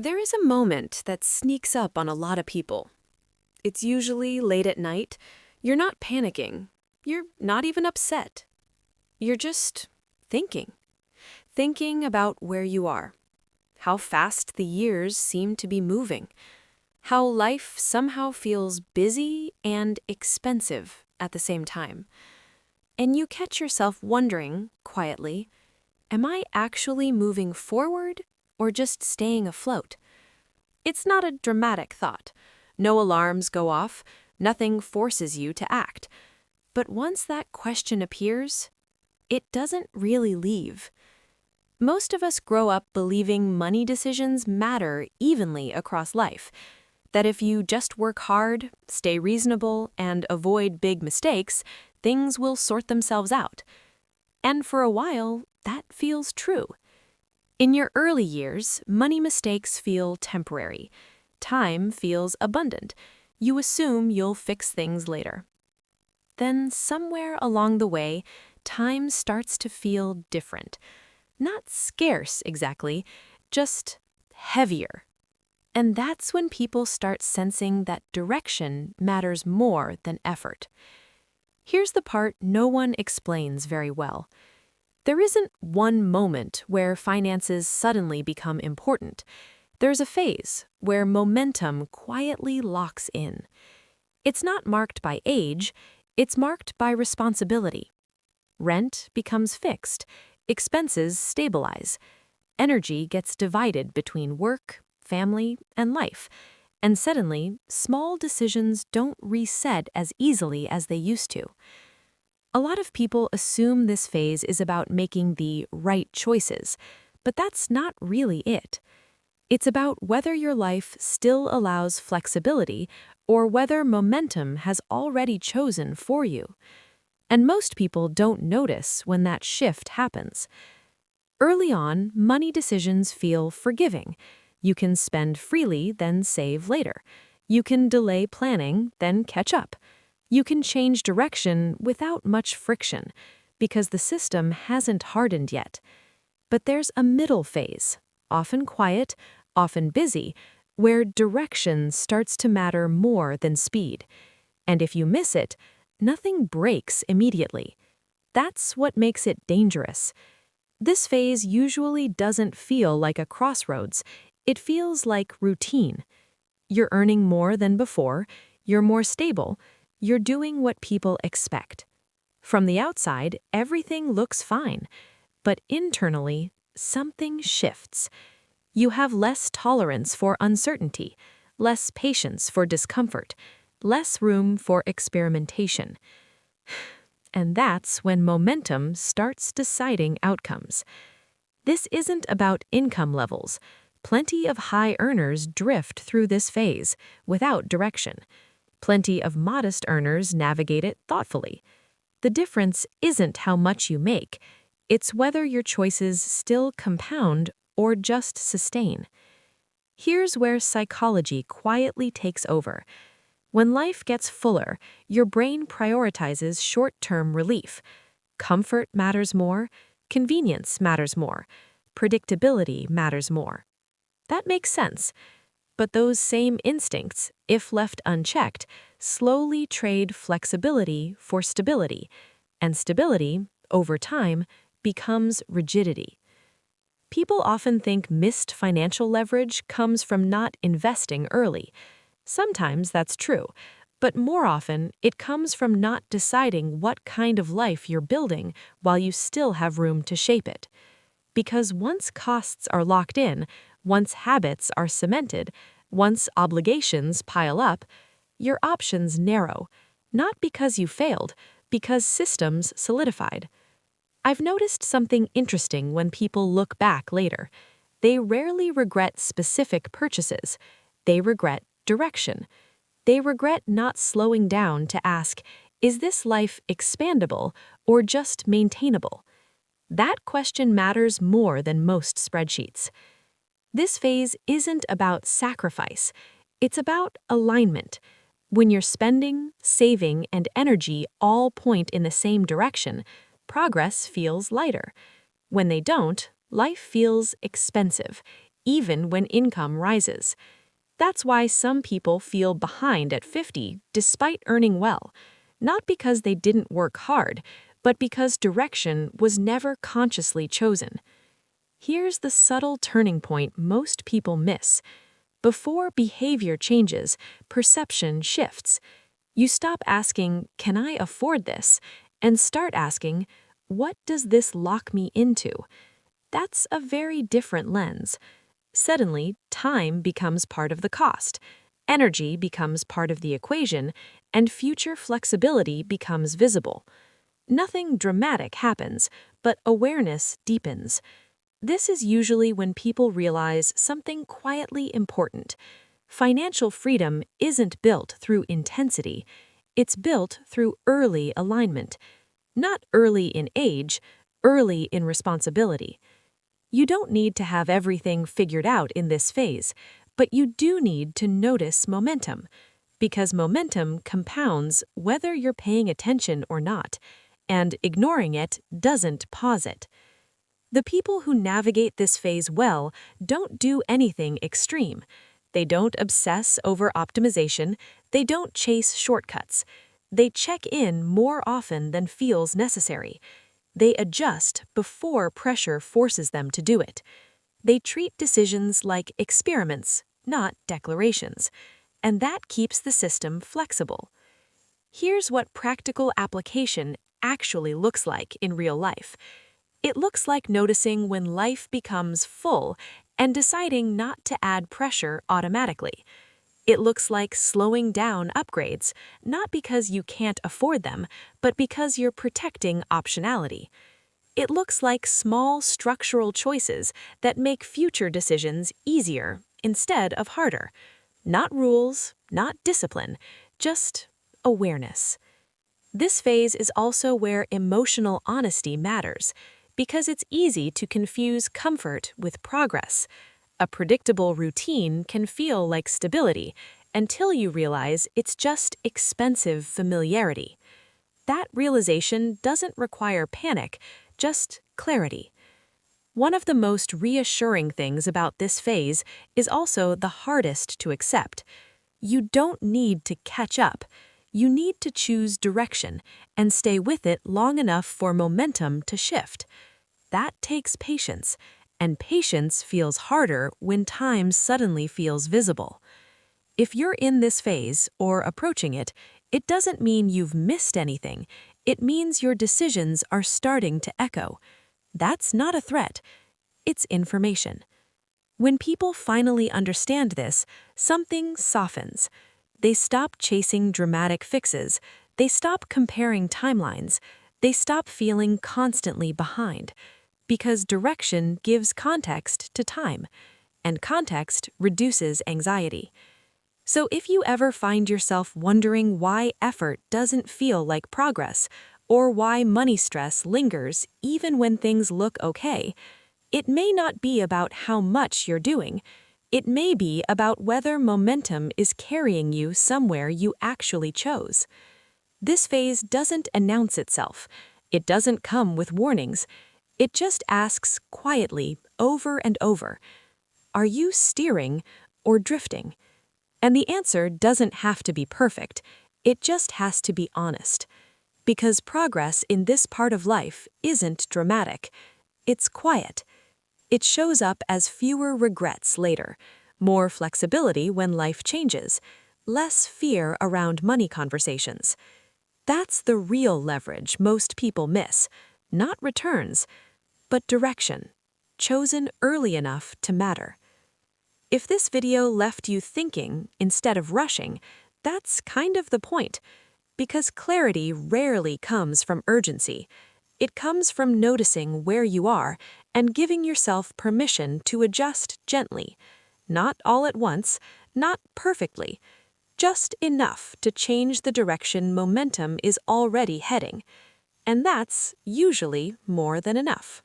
There is a moment that sneaks up on a lot of people. It's usually late at night. You're not panicking. You're not even upset. You're just thinking. Thinking about where you are. How fast the years seem to be moving. How life somehow feels busy and expensive at the same time. And you catch yourself wondering, quietly, am I actually moving forward or just staying afloat? It's not a dramatic thought. No alarms go off. Nothing forces you to act. But once that question appears, it doesn't really leave. Most of us grow up believing money decisions matter evenly across life. That if you just work hard, stay reasonable, and avoid big mistakes, things will sort themselves out. And for a while, that feels true. In your early years, money mistakes feel temporary. Time feels abundant. You assume you'll fix things later. Then, somewhere along the way, time starts to feel different. Not scarce exactly, just heavier. And that's when people start sensing that direction matters more than effort. Here's the part no one explains very well. There isn't one moment where finances suddenly become important. There's a phase where momentum quietly locks in. It's not marked by age, it's marked by responsibility. Rent becomes fixed, expenses stabilize, energy gets divided between work, family, and life, and suddenly, small decisions don't reset as easily as they used to. A lot of people assume this phase is about making the right choices, but that's not really it. It's about whether your life still allows flexibility or whether momentum has already chosen for you. And most people don't notice when that shift happens. Early on, money decisions feel forgiving. You can spend freely, then save later. You can delay planning, then catch up. You can change direction without much friction, because the system hasn't hardened yet. But there's a middle phase, often quiet, often busy, where direction starts to matter more than speed. And if you miss it, nothing breaks immediately. That's what makes it dangerous. This phase usually doesn't feel like a crossroads. It feels like routine. You're earning more than before, you're more stable, you're doing what people expect. From the outside, everything looks fine, but internally, something shifts. You have less tolerance for uncertainty, less patience for discomfort, less room for experimentation. And that's when momentum starts deciding outcomes. This isn't about income levels. Plenty of high earners drift through this phase without direction. Plenty of modest earners navigate it thoughtfully. The difference isn't how much you make, it's whether your choices still compound or just sustain. Here's where psychology quietly takes over. When life gets fuller, your brain prioritizes short-term relief. Comfort matters more, convenience matters more, predictability matters more. That makes sense. But those same instincts, if left unchecked, slowly trade flexibility for stability, and stability, over time, becomes rigidity. People often think missed financial leverage comes from not investing early. Sometimes that's true, but more often it comes from not deciding what kind of life you're building while you still have room to shape it. Because once costs are locked in, once habits are cemented, once obligations pile up, your options narrow, not because you failed, because systems solidified. I've noticed something interesting when people look back later. They rarely regret specific purchases. They regret direction. They regret not slowing down to ask, is this life expandable or just maintainable? That question matters more than most spreadsheets. This phase isn't about sacrifice. It's about alignment. When your spending, saving, and energy all point in the same direction, progress feels lighter. When they don't, life feels expensive, even when income rises. That's why some people feel behind at 50 despite earning well, not because they didn't work hard, but because direction was never consciously chosen. Here's the subtle turning point most people miss. Before behavior changes, perception shifts. You stop asking, "Can I afford this?" and start asking, "What does this lock me into?" That's a very different lens. Suddenly, time becomes part of the cost, energy becomes part of the equation, and future flexibility becomes visible. Nothing dramatic happens, but awareness deepens. This is usually when people realize something quietly important. Financial freedom isn't built through intensity, it's built through early alignment. Not early in age, early in responsibility. You don't need to have everything figured out in this phase, but you do need to notice momentum, because momentum compounds whether you're paying attention or not, and ignoring it doesn't pause it. The people who navigate this phase well don't do anything extreme. They don't obsess over optimization, they don't chase shortcuts. They check in more often than feels necessary. They adjust before pressure forces them to do it. They treat decisions like experiments, not declarations, and that keeps the system flexible. Here's what practical application actually looks like in real life. It looks like noticing when life becomes full and deciding not to add pressure automatically. It looks like slowing down upgrades, not because you can't afford them, but because you're protecting optionality. It looks like small structural choices that make future decisions easier instead of harder. Not rules, not discipline, just awareness. This phase is also where emotional honesty matters, because it's easy to confuse comfort with progress. A predictable routine can feel like stability until you realize it's just expensive familiarity. That realization doesn't require panic, just clarity. One of the most reassuring things about this phase is also the hardest to accept. You don't need to catch up. You need to choose direction and stay with it long enough for momentum to shift. That takes patience, and patience feels harder when time suddenly feels visible. If you're in this phase or approaching it, it doesn't mean you've missed anything. It means your decisions are starting to echo. That's not a threat. It's information. When people finally understand this, something softens. They stop chasing dramatic fixes. They stop comparing timelines. They stop feeling constantly behind. Because direction gives context to time, and context reduces anxiety. So if you ever find yourself wondering why effort doesn't feel like progress, or why money stress lingers even when things look okay, it may not be about how much you're doing. It may be about whether momentum is carrying you somewhere you actually chose. This phase doesn't announce itself. It doesn't come with warnings. It just asks quietly, over and over, are you steering or drifting? And the answer doesn't have to be perfect. It just has to be honest. Because progress in this part of life isn't dramatic. It's quiet. It shows up as fewer regrets later, more flexibility when life changes, less fear around money conversations. That's the real leverage most people miss, not returns, but direction, chosen early enough to matter. If this video left you thinking instead of rushing, that's kind of the point, because clarity rarely comes from urgency. It comes from noticing where you are and giving yourself permission to adjust gently. Not all at once, not perfectly, just enough to change the direction momentum is already heading. And that's usually more than enough.